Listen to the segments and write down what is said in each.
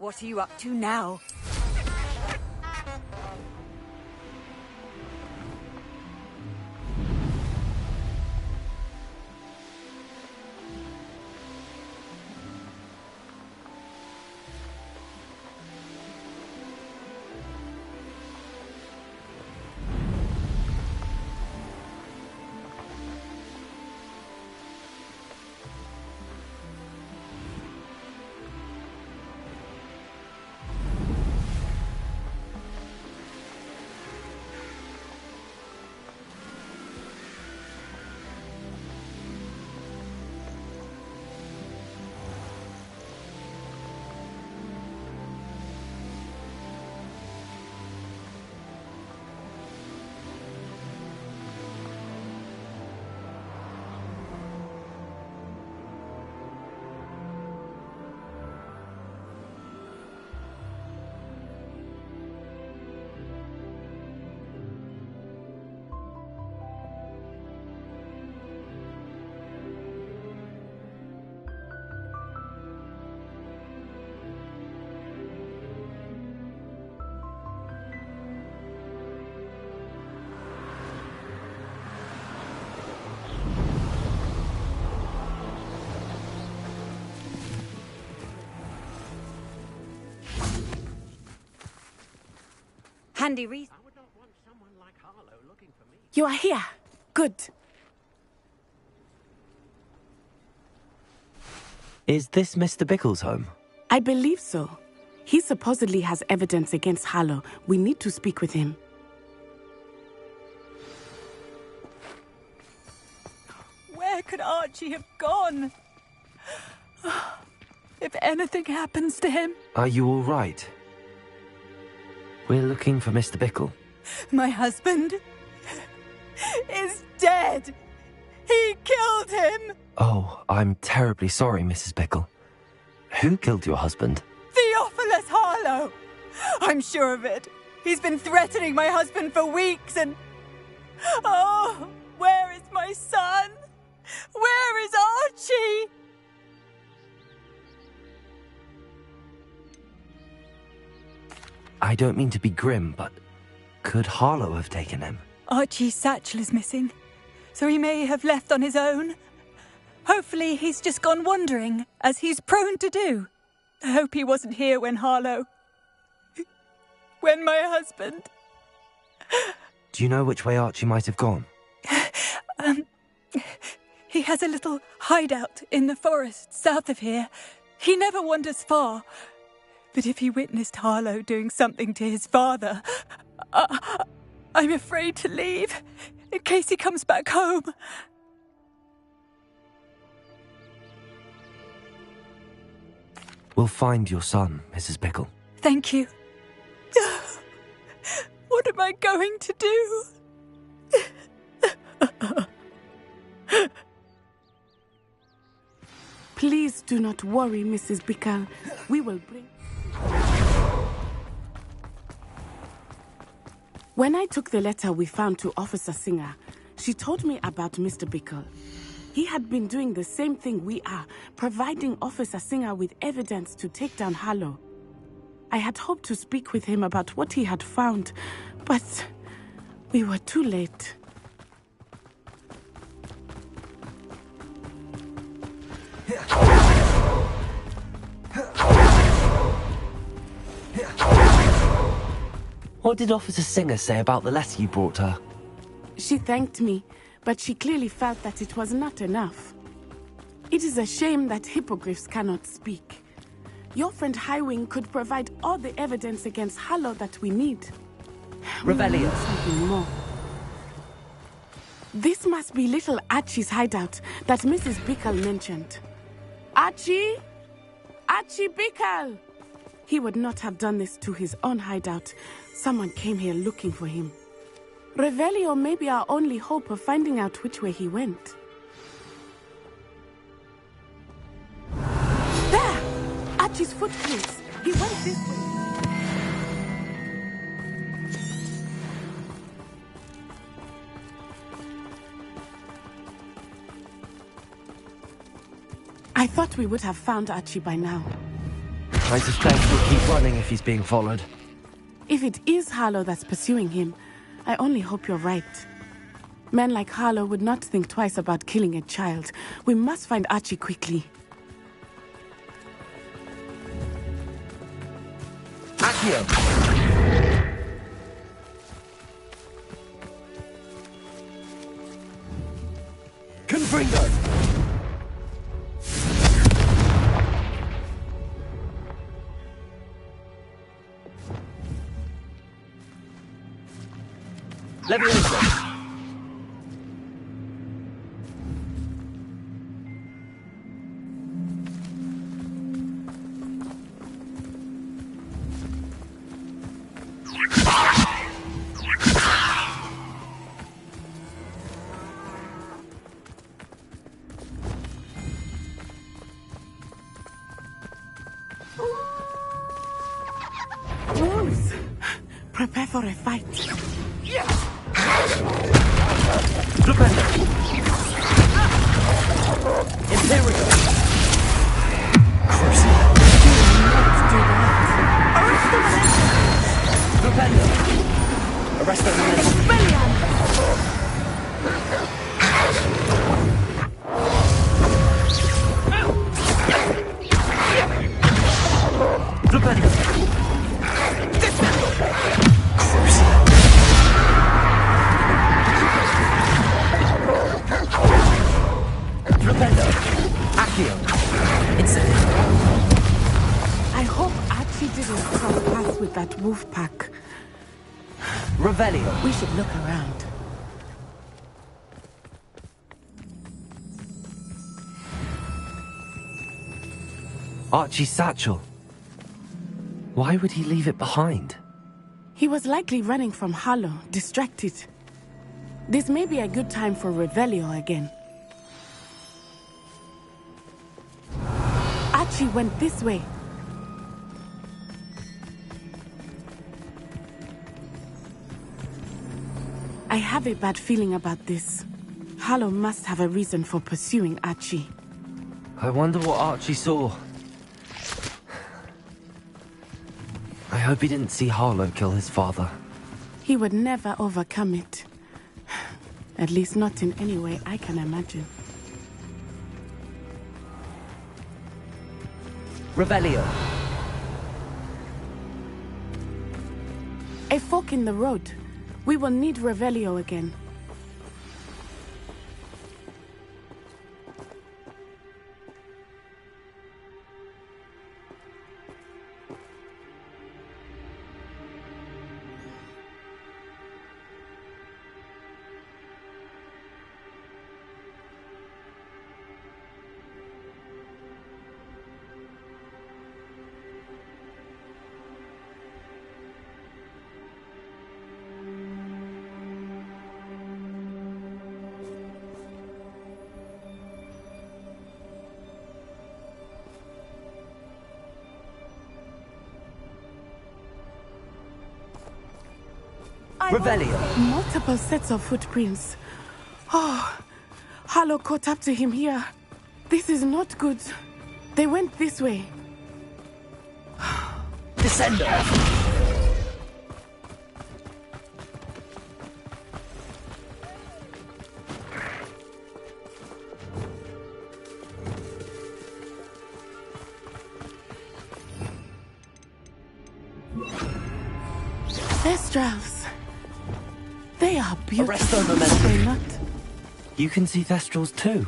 What are you up to now? Handy reason. I would not want someone like Harlow looking for me. You are here. Good. Is this Mr. Bickle's home? I believe so. He supposedly has evidence against Harlow. We need to speak with him. Where could Archie have gone? If anything happens to him... Are you all right? We're looking for Mr. Bickle. My husband is dead. He killed him. Oh, I'm terribly sorry, Mrs. Bickle. Who killed your husband? Theophilus Harlow. I'm sure of it. He's been threatening my husband for weeks and... Oh, where is my son? Where is Archie? I don't mean to be grim, but could Harlow have taken him? Archie's satchel is missing, so he may have left on his own. Hopefully he's just gone wandering, as he's prone to do. I hope he wasn't here when Harlow... when my husband... Do you know which way Archie might have gone? He has a little hideout in the forest south of here. He never wanders far. But if he witnessed Harlow doing something to his father, I'm afraid to leave, in case he comes back home. We'll find your son, Mrs. Bickle. Thank you. What am I going to do? Please do not worry, Mrs. Bickle. We will bring... When I took the letter we found to Officer Singer, she told me about Mr. Bickle. He had been doing the same thing we are, providing Officer Singer with evidence to take down Harlow. I had hoped to speak with him about what he had found, but we were too late. What did Officer Singer say about the letter you brought her? She thanked me, but she clearly felt that it was not enough. It is a shame that hippogriffs cannot speak. Your friend Highwing could provide all the evidence against Harlow that we need. Revelio. Something more. This must be little Archie's hideout that Mrs. Bickle mentioned. Archie? Archie Bickle! He would not have done this to his own hideout. Someone came here looking for him. Revelio may be our only hope of finding out which way he went. There! Archie's footprints. He went this way. I thought we would have found Archie by now. I suspect he'll keep running if he's being followed. If it is Harlow that's pursuing him, I only hope you're right. Men like Harlow would not think twice about killing a child. We must find Archie quickly. Accio! Confringo! Leviosa! Wolves! Prepare for a fight. Flipendo! Imperial! Crucible! Flipendo! Arresto Flipendo! I hope Archie didn't cross paths with that wolf pack. Revelio. We should look around. Archie's satchel. Why would he leave it behind? He was likely running from Harlow, distracted. This may be a good time for Revelio again. Archie went this way. I have a bad feeling about this. Harlow must have a reason for pursuing Archie. I wonder what Archie saw. I hope he didn't see Harlow kill his father. He would never overcome it. At least not in any way I can imagine. Revelio. A fork in the road. We will need Revelio again. Revelio. Multiple sets of footprints. Oh, Harlow caught up to him here. This is not good. They went this way. Descendo. Thestrals. They are beautiful. Arresto momentum. Are they not? You can see Thestrals too.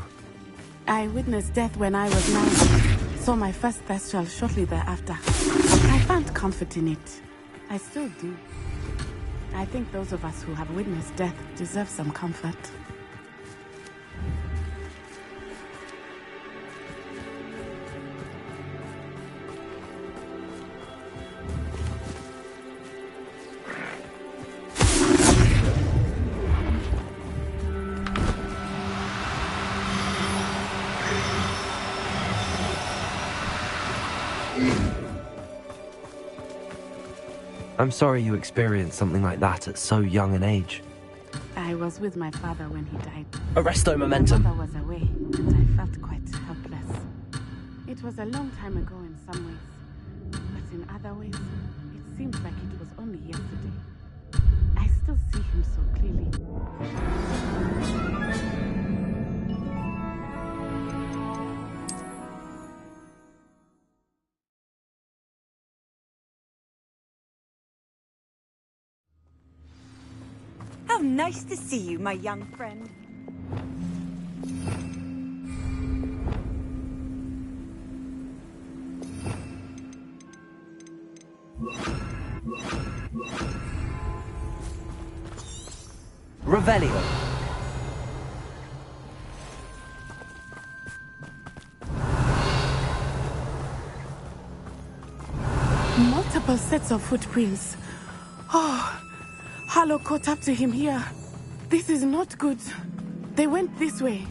I witnessed death when I was 9. Saw my first Thestral shortly thereafter. I found comfort in it. I still do. I think those of us who have witnessed death deserve some comfort. I'm sorry you experienced something like that at so young an age. I was with my father when he died. Arresto momentum. My mother was away, and I felt quite helpless. It was a long time ago in some ways, other ways, it seems like it was only yesterday. I still see him so clearly. How nice to see you, my young friend. Revelio. Multiple sets of footprints. Oh, Harlow caught up to him here. This is not good. They went this way.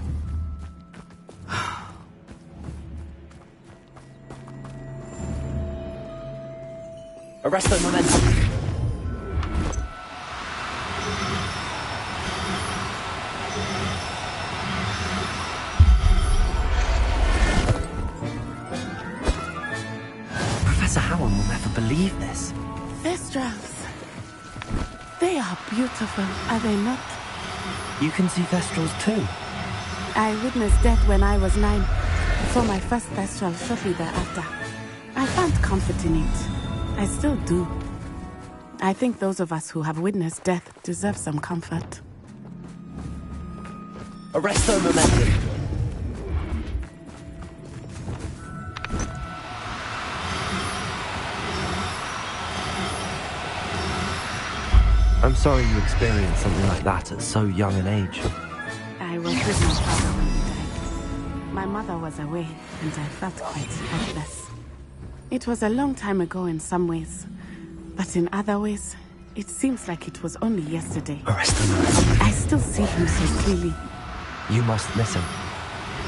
Arresto momentum. Professor Howard will never believe this. Thestrals. They are beautiful, are they not? You can see Thestrals too. I witnessed death when I was 9. Saw my first Thestral shortly thereafter. I found comfort in it. I still do. I think those of us who have witnessed death deserve some comfort. Arresto momentum. I'm sorry you experienced something like that at so young an age. I was with my father when he died. My mother was away, and I felt quite helpless. It was a long time ago in some ways, but in other ways, it seems like it was only yesterday. Arresto momentum. I still see him so clearly. You must miss him.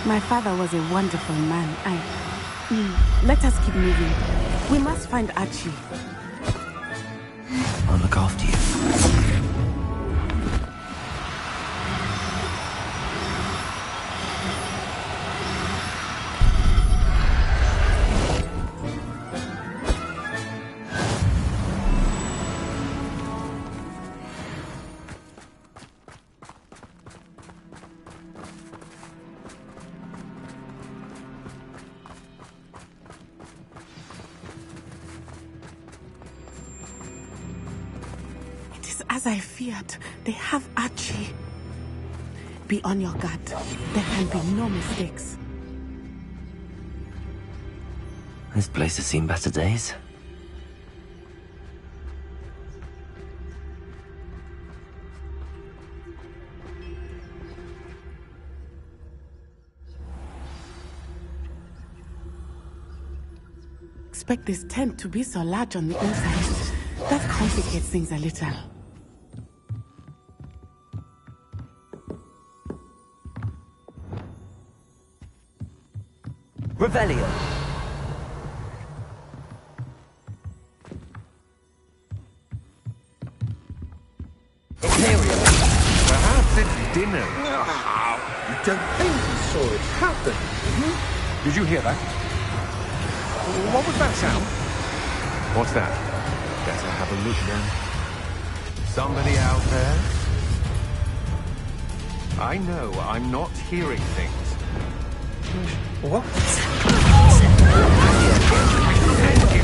My father was a wonderful man. Let us keep moving. We must find Archie. I'll look after you. As I feared, they have Archie. Be on your guard. There can be no mistakes. This place has seen better days. Expect this tent to be so large on the inside. That complicates things a little. Revelio. Imperial. Perhaps it's dinner. You don't think you saw it happen, did you? Did you hear that? What was that sound? What's that? Better have a look then. Somebody out there? I know I'm not hearing things. What? Thank you.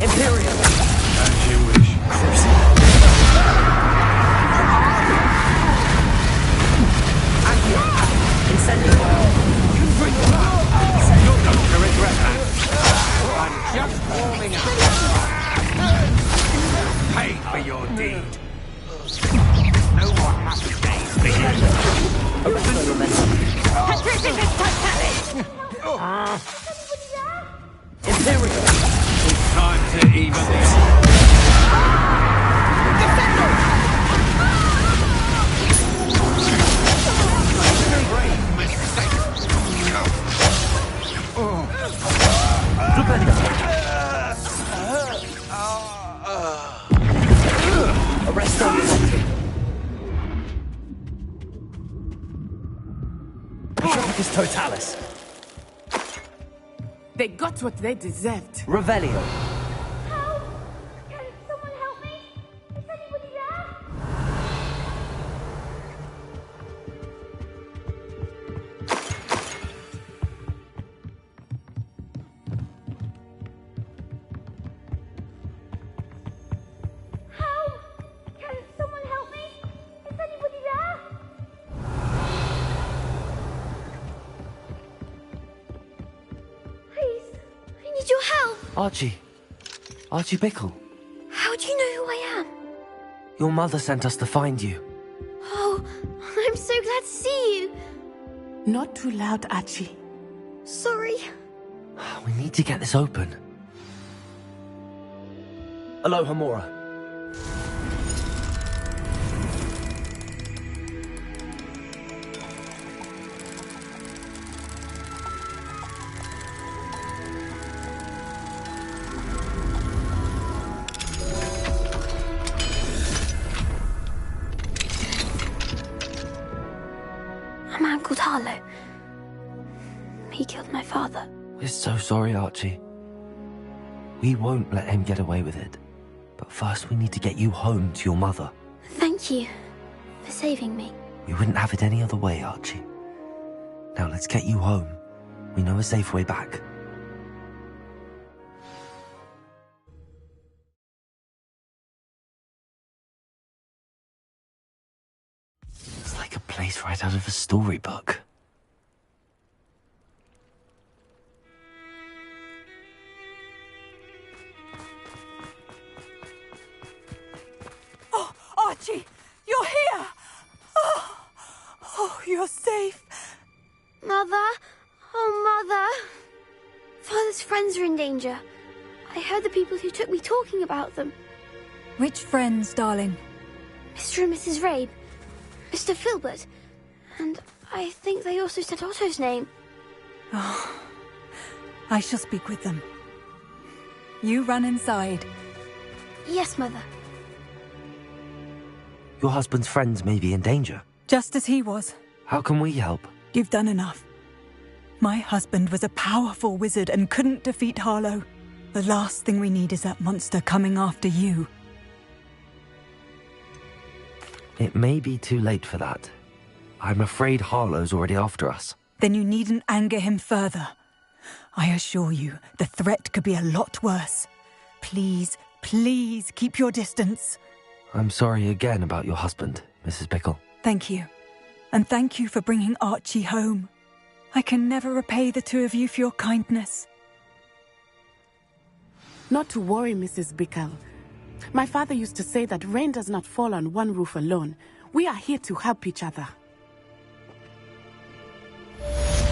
Imperial. As you wish. Incendio. You're going to regret that. I'm just warming up. Pay for your deed. No more happy days for you. Arresto momentum. Imperial. It's time to even this. Arresto momentum. Arcus Totalis. They got what they deserved. Revelio. Help! Can someone help me? Is anybody there? Help! Can someone help me? Is anybody there? Please, I need your help. Archie Bickle. How do you know who I am? Your mother sent us to find you. Oh, I'm so glad to see you. Not too loud, Archie. Sorry. We need to get this open. Aloha Mora. A man called Harlow. He killed my father. We're so sorry, Archie. We won't let him get away with it. But first we need to get you home to your mother. Thank you for saving me. We wouldn't have it any other way, Archie. Now let's get you home. We know a safe way back. It's like a place right out of a storybook. Oh, Archie, you're here! Oh, you're safe. Mother? Oh, Mother. Father's friends are in danger. I heard the people who took me talking about them. Which friends, darling? Mr. and Mrs. Rabe. Mr. Filbert. And I think they also said Otto's name. Oh, I shall speak with them. You run inside. Yes, Mother. Your husband's friends may be in danger. Just as he was. How can we help? You've done enough. My husband was a powerful wizard and couldn't defeat Harlow. The last thing we need is that monster coming after you. It may be too late for that. I'm afraid Harlow's already after us. Then you needn't anger him further. I assure you, the threat could be a lot worse. Please, please keep your distance. I'm sorry again about your husband, Mrs. Bickle. Thank you. And thank you for bringing Archie home. I can never repay the two of you for your kindness. Not to worry, Mrs. Bickle. My father used to say that rain does not fall on one roof alone. We are here to help each other.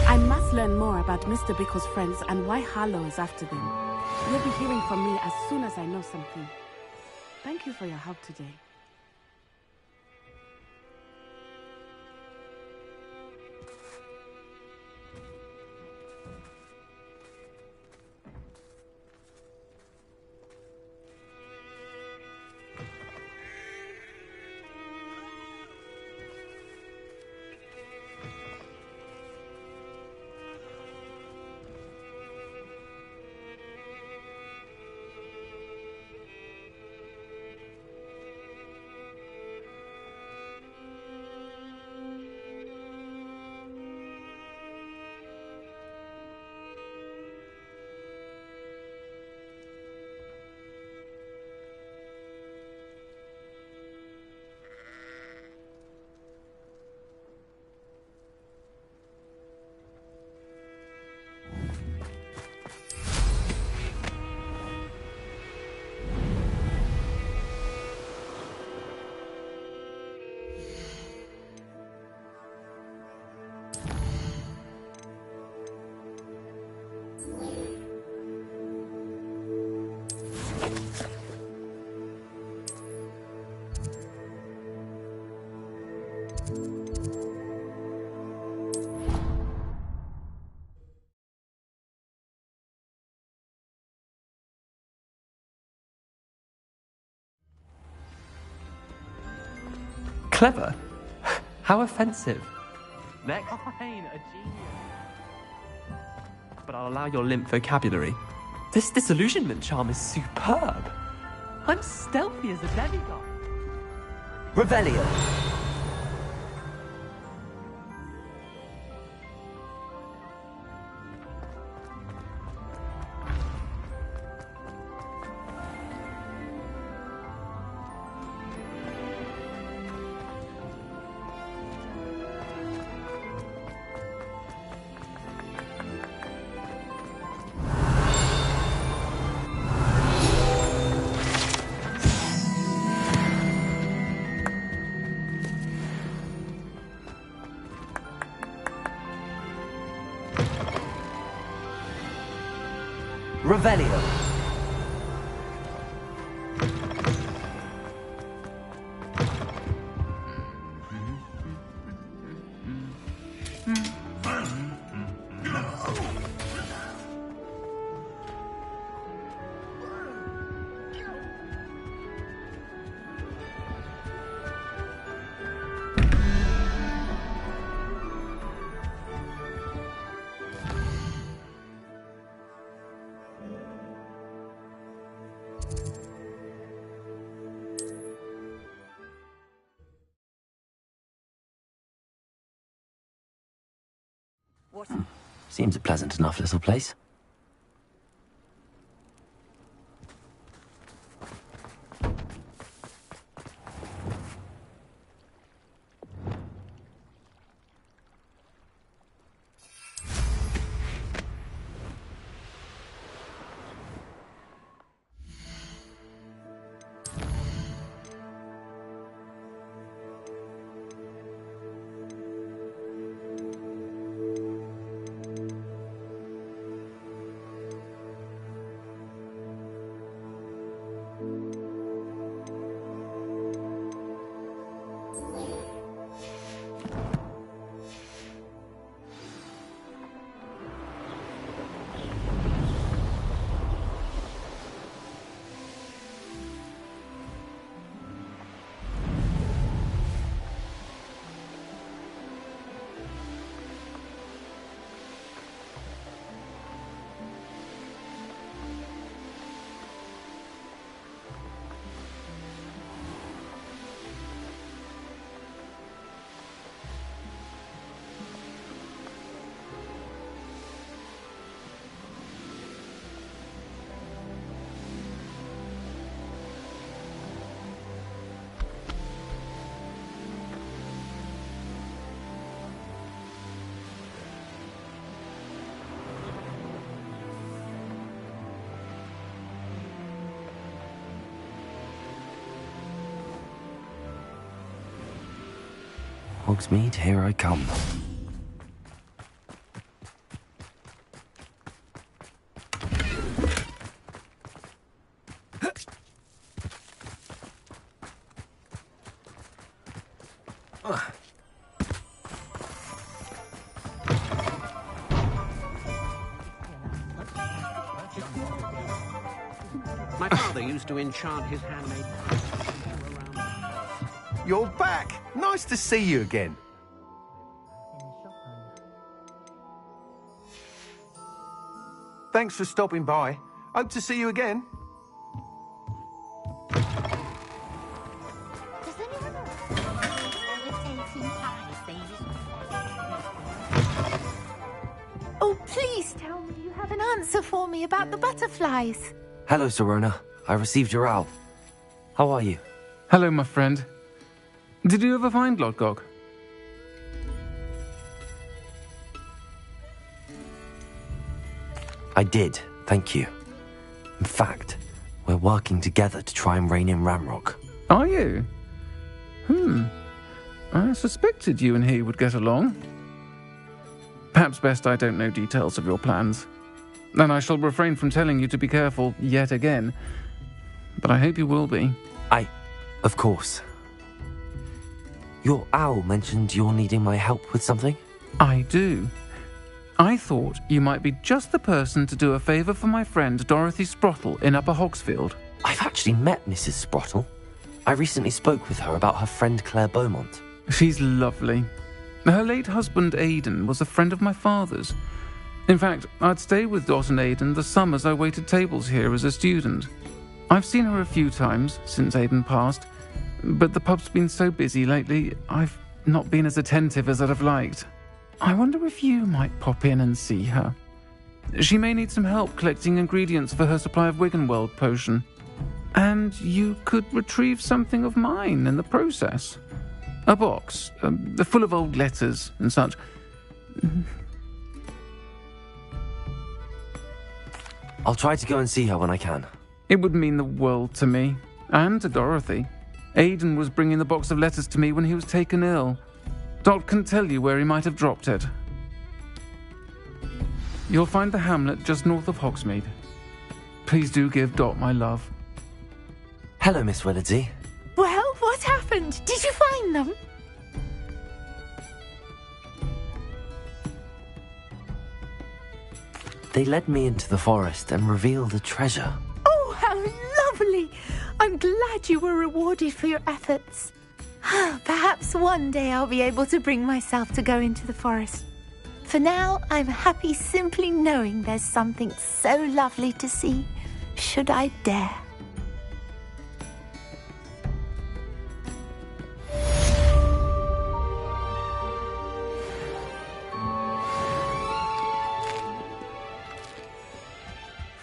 I must learn more about Mr. Bickle's friends and why Harlow is after them. You'll be hearing from me as soon as I know something. Thank you for your help today. Clever? How offensive. Next. Fine, a genius. But I'll allow your limp vocabulary. This disillusionment charm is superb. I'm stealthy as a demigod. Revelio. Revelio. Seems a pleasant enough little place. Hogsmeade, here I come. My father used to enchant his handmade. You're back! Nice to see you again. Thanks for stopping by. Hope to see you again. Does anyone Oh, please tell me you have an answer for me about the butterflies. Hello, Serona. I received your owl. How are you? Hello, my friend. Did you ever find Lodgok? I did, thank you. In fact, we're working together to try and rein in Ramrock. Are you? I suspected you and he would get along. Perhaps best I don't know details of your plans. And I shall refrain from telling you to be careful yet again. But I hope you will be. Of course. Your owl mentioned you're needing my help with something? I do. I thought you might be just the person to do a favour for my friend Dorothy Sprottle in Upper Hogsfield. I've actually met Mrs. Sprottle. I recently spoke with her about her friend Claire Beaumont. She's lovely. Her late husband, Aidan, was a friend of my father's. In fact, I'd stay with Dot and Aidan the summers I waited tables here as a student. I've seen her a few times since Aidan passed, but the pub's been so busy lately, I've not been as attentive as I'd have liked. I wonder if you might pop in and see her. She may need some help collecting ingredients for her supply of Wiggenweld potion. And you could retrieve something of mine in the process. A box, full of old letters and such. I'll try to go and see her when I can. It would mean the world to me, and to Dorothy. Aidan was bringing the box of letters to me when he was taken ill. Dot can tell you where he might have dropped it. You'll find the hamlet just north of Hogsmeade. Please do give Dot my love. Hello, Miss Willardsey. Well, what happened? Did you find them? They led me into the forest and revealed a treasure. Oh, how lovely! I'm glad you were rewarded for your efforts. Perhaps one day I'll be able to bring myself to go into the forest. For now, I'm happy simply knowing there's something so lovely to see, should I dare.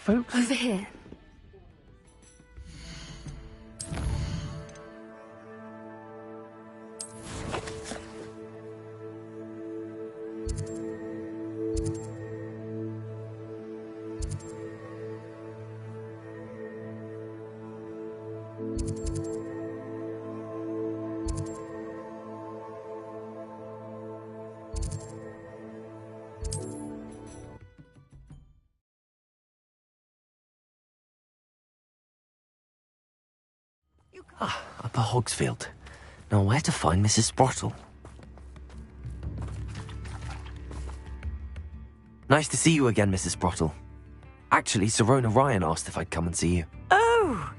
Folks? Over here. Upper Hogsfield. Now where to find Mrs. Sprottle? Nice to see you again, Mrs. Sprottle. Actually, Sirona Ryan asked if I'd come and see you. Oh,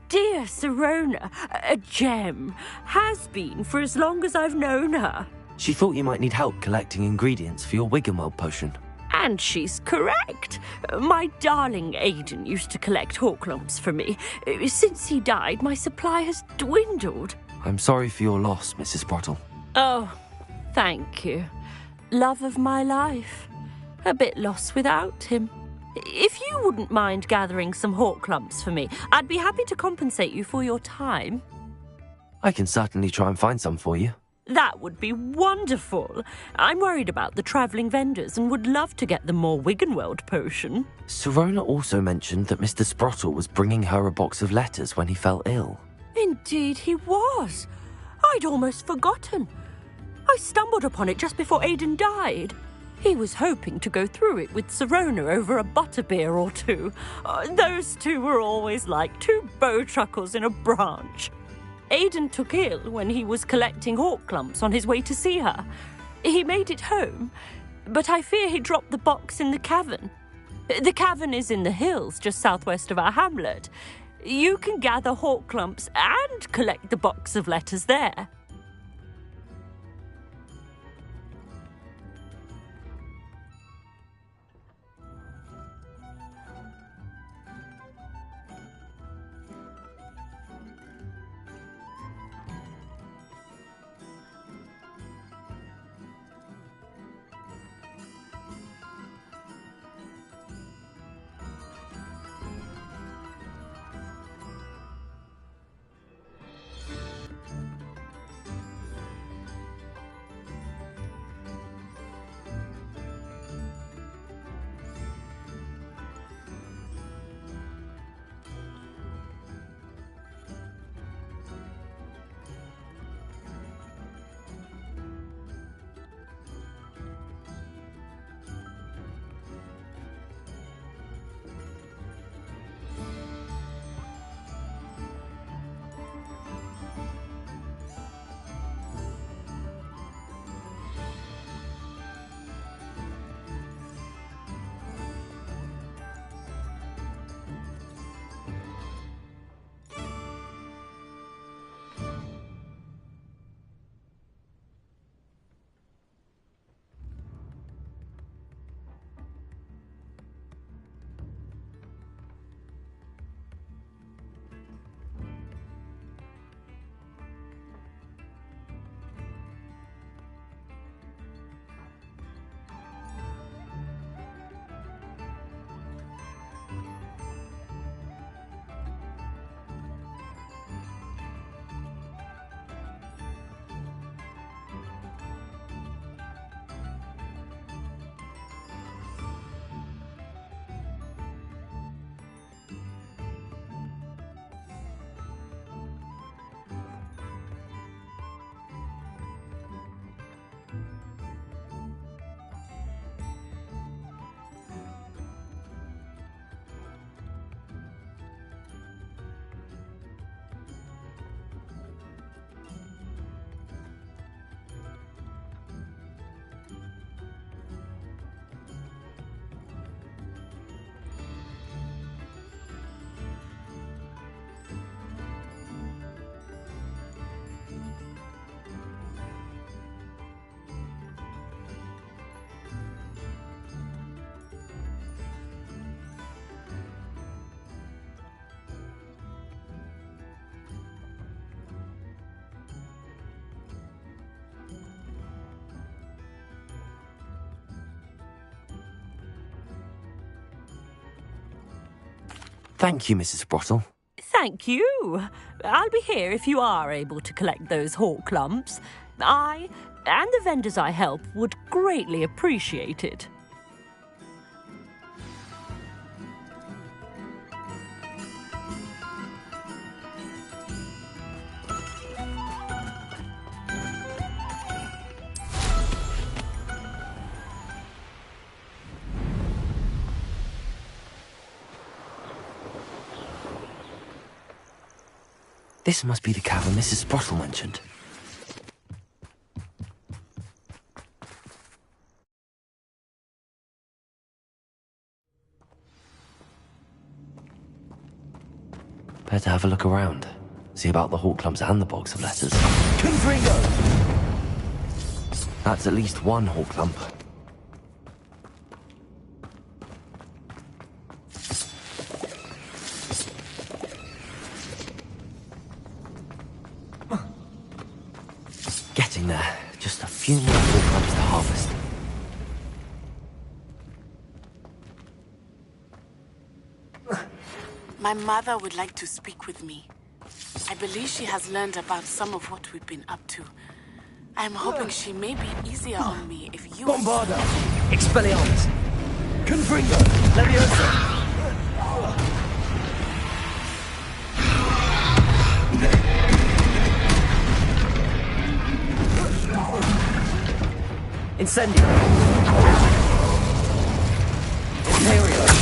dear Sirona, a gem. Has been for as long as I've known her. She thought you might need help collecting ingredients for your Wiggenweld potion. And she's correct. My darling Aidan used to collect hawklumps for me. Since he died, my supply has dwindled. I'm sorry for your loss, Mrs. Sprottle. Oh, thank you. Love of my life. A bit lost without him. If you wouldn't mind gathering some hawklumps for me, I'd be happy to compensate you for your time. I can certainly try and find some for you. That would be wonderful. I'm worried about the travelling vendors and would love to get them more Wiggenweld potion. Sirona also mentioned that Mr. Sprottle was bringing her a box of letters when he fell ill. Indeed he was. I'd almost forgotten. I stumbled upon it just before Aidan died. He was hoping to go through it with Sirona over a butterbeer or two. Those two were always like two bowtruckles in a branch. Aidan took ill when he was collecting hawklumps on his way to see her. He made it home, but I fear he dropped the box in the cavern. The cavern is in the hills just southwest of our hamlet. You can gather hawklumps and collect the box of letters there. Thank you, Mrs. Sprottle. Thank you. I'll be here if you are able to collect those hawk lumps. I and the vendors I help would greatly appreciate it. This must be the cavern Mrs. Sprottle mentioned. Better have a look around. See about the hawk lumps and the box of letters. Confringo! That's at least one hawk lump. Getting there. Just a few more hawk lumps to harvest. My mother would like to speak with me. I believe she has learned about some of what we've been up to. I'm hoping she may be easier on me if you... Bombarda! Expelliarmus! Confringo! Leviosa! Incendio! Imperio!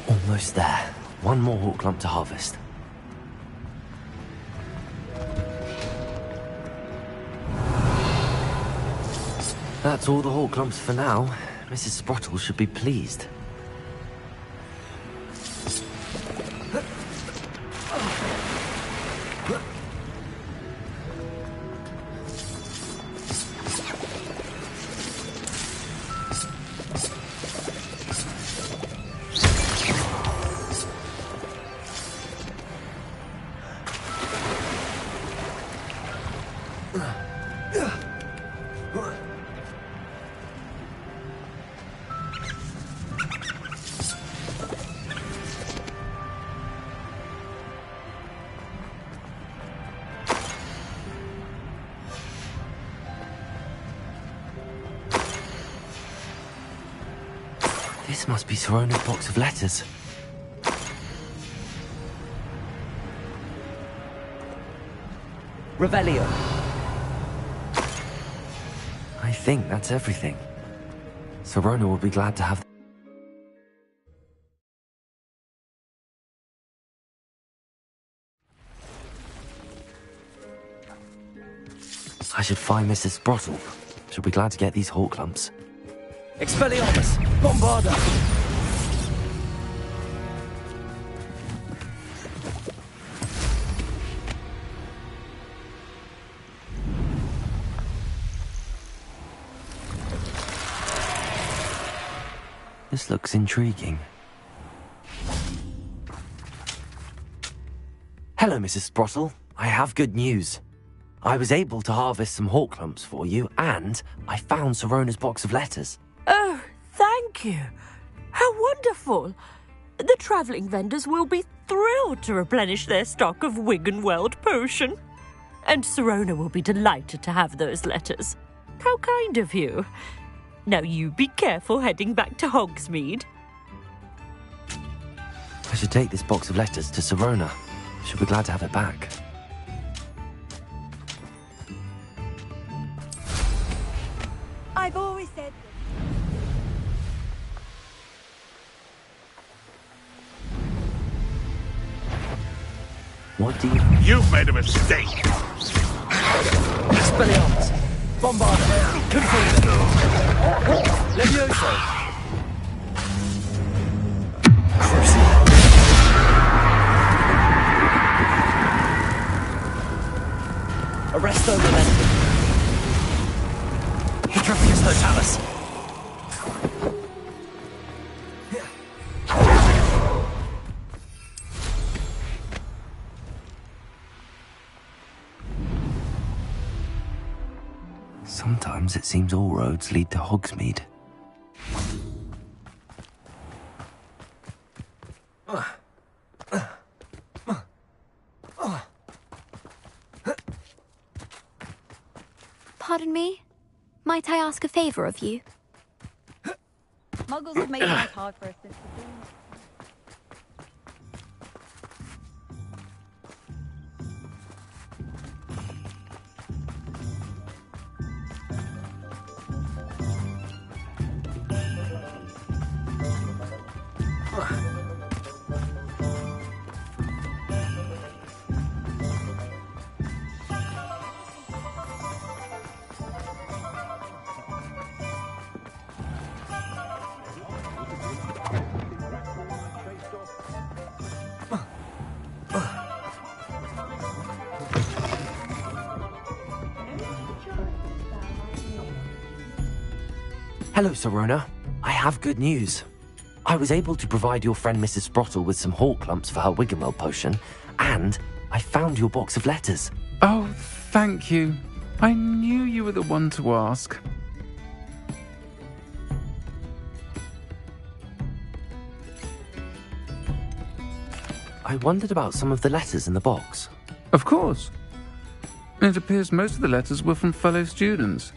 Almost there. One more hawk lump to harvest. That's all the hawk lumps for now. Mrs. Sprottle should be pleased. This must be Sorona's box of letters. Revelio. I think that's everything. Sorona will be glad to have... I should find Mrs. Sprottle. She'll be glad to get these hawk lumps. Expelliarmus! Bombarda! This looks intriguing. Hello, Mrs. Sprottle. I have good news. I was able to harvest some hawk lumps for you, and I found Sorona's box of letters. Oh, thank you. How wonderful. The travelling vendors will be thrilled to replenish their stock of Wiggenweld potion. And Sirona will be delighted to have those letters. How kind of you. Now you be careful heading back to Hogsmeade. I should take this box of letters to Sirona. She'll be glad to have it back. I've always said... What do you... You've made a mistake! Expelliarmus! Bombarda! Confringo! Levioso! Arresto Momentum! Petrificus Totalis! Sometimes it seems all roads lead to Hogsmeade. Pardon me? Might I ask a favour of you? Muggles have made life hard for us since the dawn. Hello, Sirona. I have good news. I was able to provide your friend Mrs. Sprottle with some hawk lumps for her Wiggenweld potion, and I found your box of letters. Oh, thank you. I knew you were the one to ask. I wondered about some of the letters in the box. Of course. It appears most of the letters were from fellow students.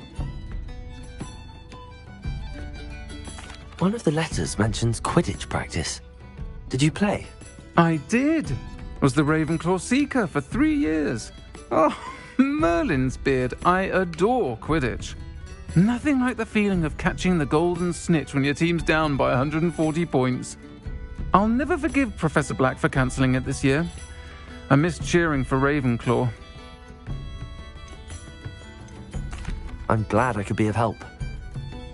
One of the letters mentions Quidditch practice. Did you play? I did. Was the Ravenclaw Seeker for 3 years. Oh, Merlin's beard. I adore Quidditch. Nothing like the feeling of catching the golden snitch when your team's down by 140 points. I'll never forgive Professor Black for cancelling it this year. I missed cheering for Ravenclaw. I'm glad I could be of help.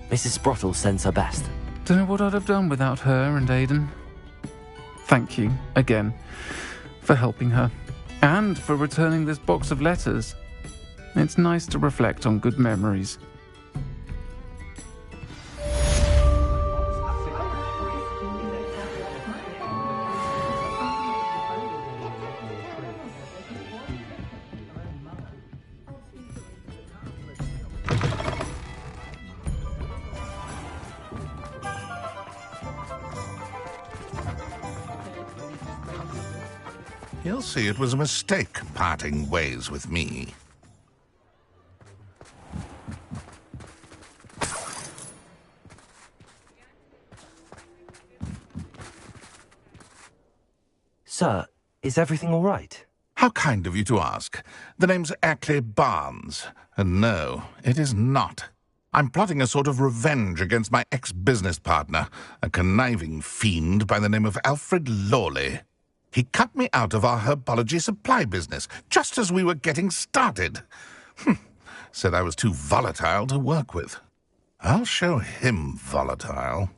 Mrs. Sprottle sends her best. Don't know what I'd have done without her and Aidan. Thank you, again, for helping her. And for returning this box of letters. It's nice to reflect on good memories. He'll see it was a mistake parting ways with me. Sir, is everything all right? How kind of you to ask. The name's Ackley Barnes. And no, it is not. I'm plotting a sort of revenge against my ex-business partner, a conniving fiend by the name of Alfred Lawley. He cut me out of our herbology supply business, just as we were getting started. Said I was too volatile to work with. I'll show him volatile.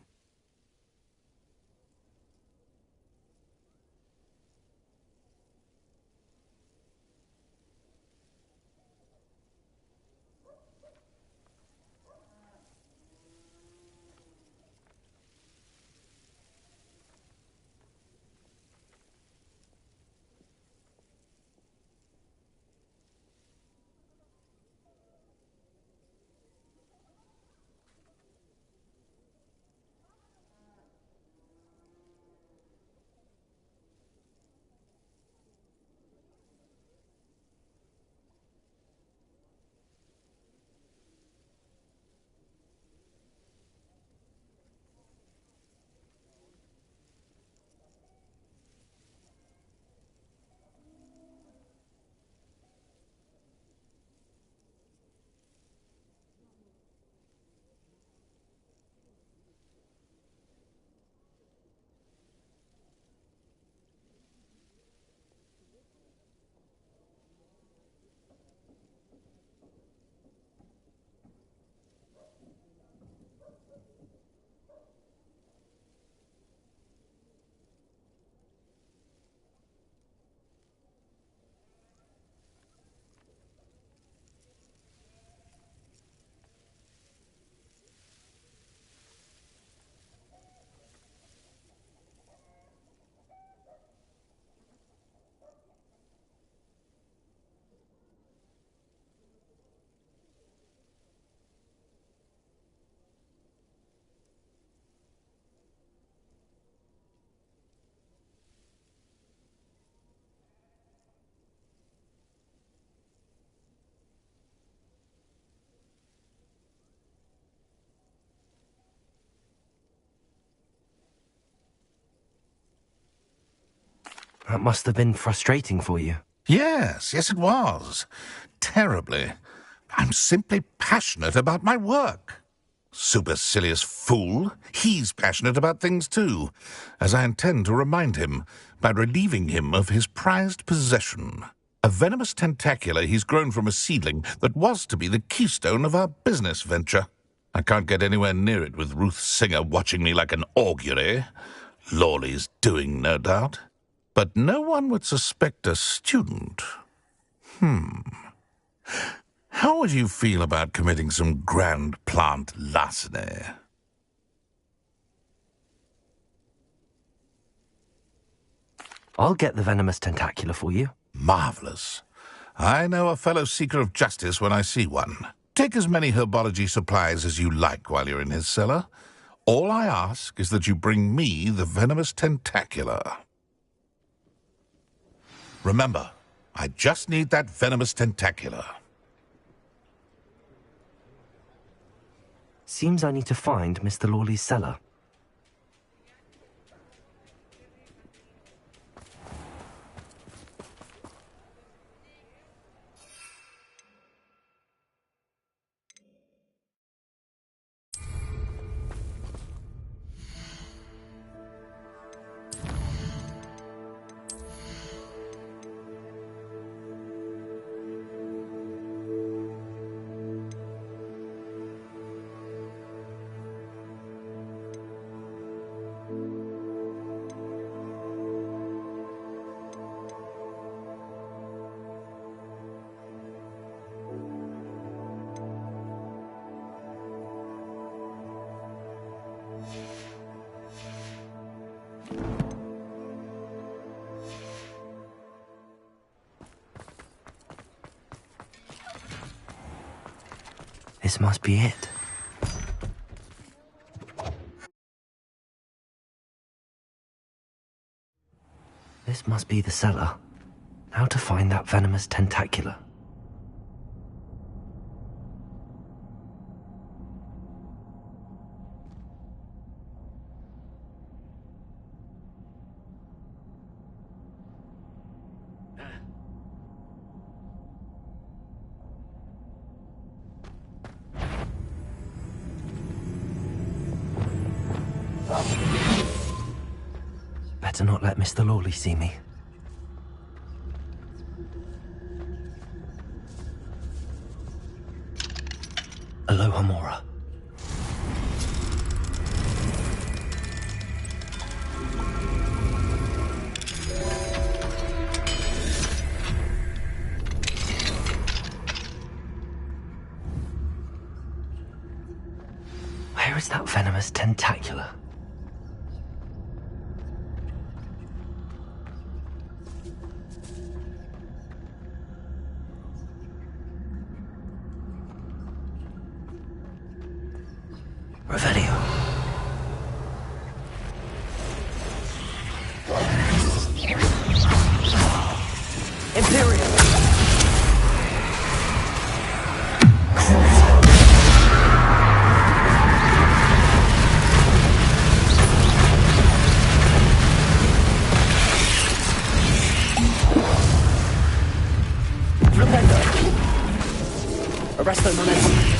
That must have been frustrating for you. Yes, it was. Terribly. I'm simply passionate about my work. Supercilious fool. He's passionate about things too, as I intend to remind him by relieving him of his prized possession. A venomous tentacula he's grown from a seedling that was to be the keystone of our business venture. I can't get anywhere near it with Ruth Singer watching me like an augury. Lawley's doing, no doubt. But no one would suspect a student. How would you feel about committing some grand plant larceny? I'll get the venomous tentacula for you. Marvelous. I know a fellow seeker of justice when I see one. Take as many herbology supplies as you like while you're in his cellar. All I ask is that you bring me the venomous tentacula. Remember, I just need that venomous tentacula. Seems I need to find Mr. Lawley's cellar. This must be it. This must be the cellar. How to find that venomous tentacula? Better not let Mr. Lawley see me. Aloha Mora. Where is that venomous tentacula? Revelio. Imperial. Flipendo. Arresto Montse.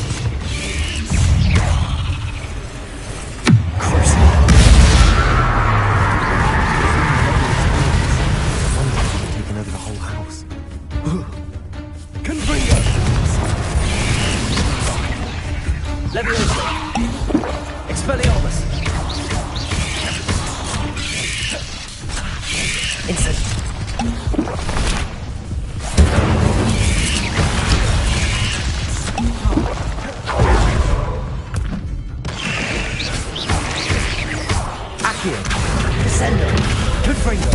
Expelliarmus! Instant! Accio! Descendo! Confringo!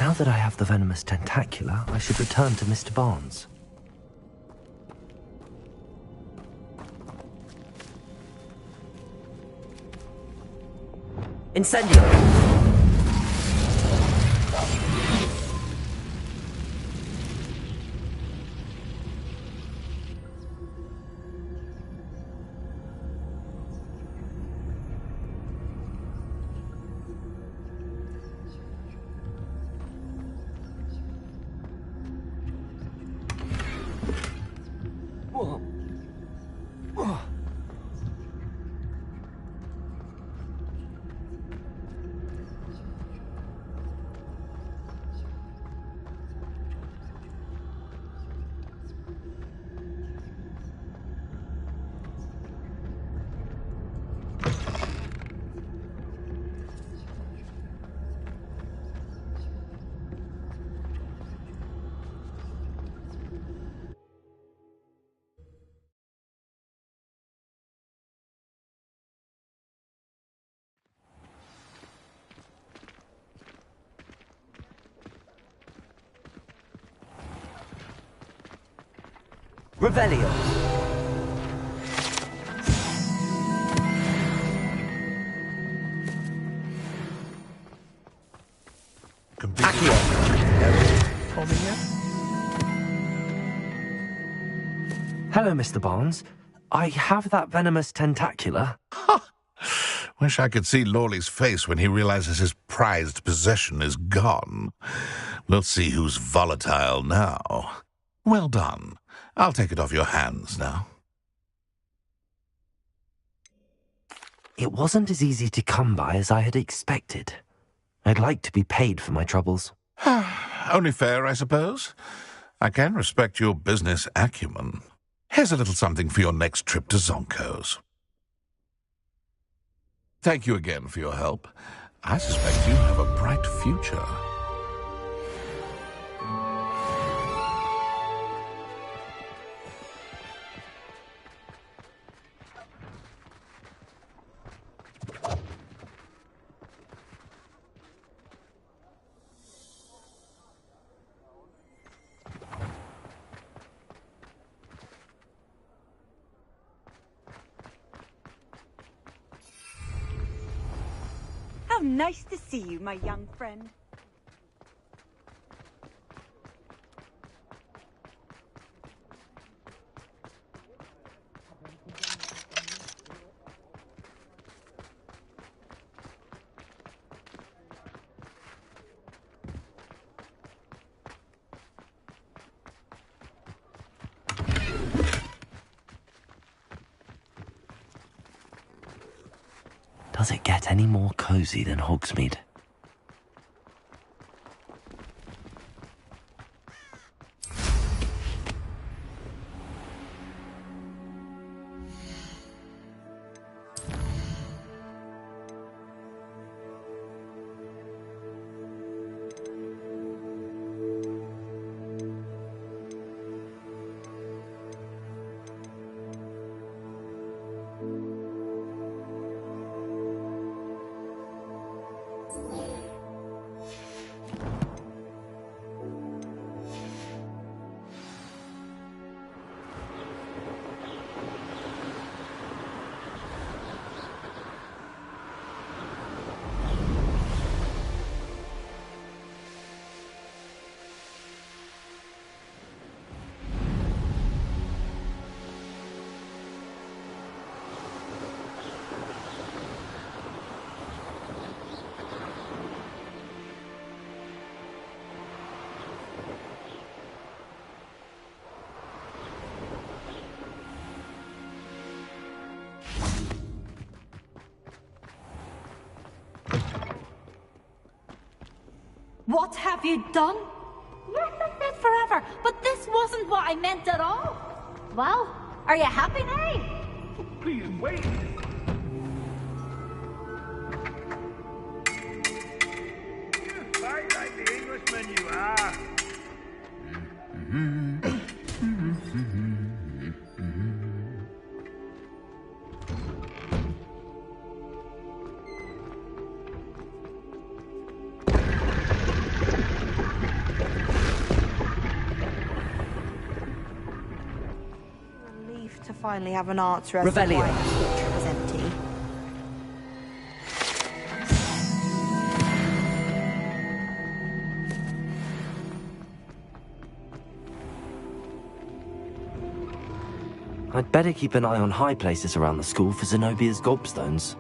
Now that I have the venomous tentacula, I should return to Mr. Barnes. Incendio! Revelio. Accio. Hello, Mr. Barnes. I have that venomous tentacula. Wish I could see Lawley's face when he realizes his prized possession is gone. We'll see who's volatile now. Well done. I'll take it off your hands now. It wasn't as easy to come by as I had expected. I'd like to be paid for my troubles. Only fair, I suppose. I can respect your business acumen. Here's a little something for your next trip to Zonko's. Thank you again for your help. I suspect you have a bright future. How nice to see you, my young friend. Does it get any more cozy than Hogsmeade? What have you done? Yes, I said forever, but this wasn't what I meant at all. Well, are you happy now? Please wait. You fight like the Englishman you are. finally have an answer as to Revelio. why the picture was empty. I'd better keep an eye on high places around the school for Zenobia's gobstones.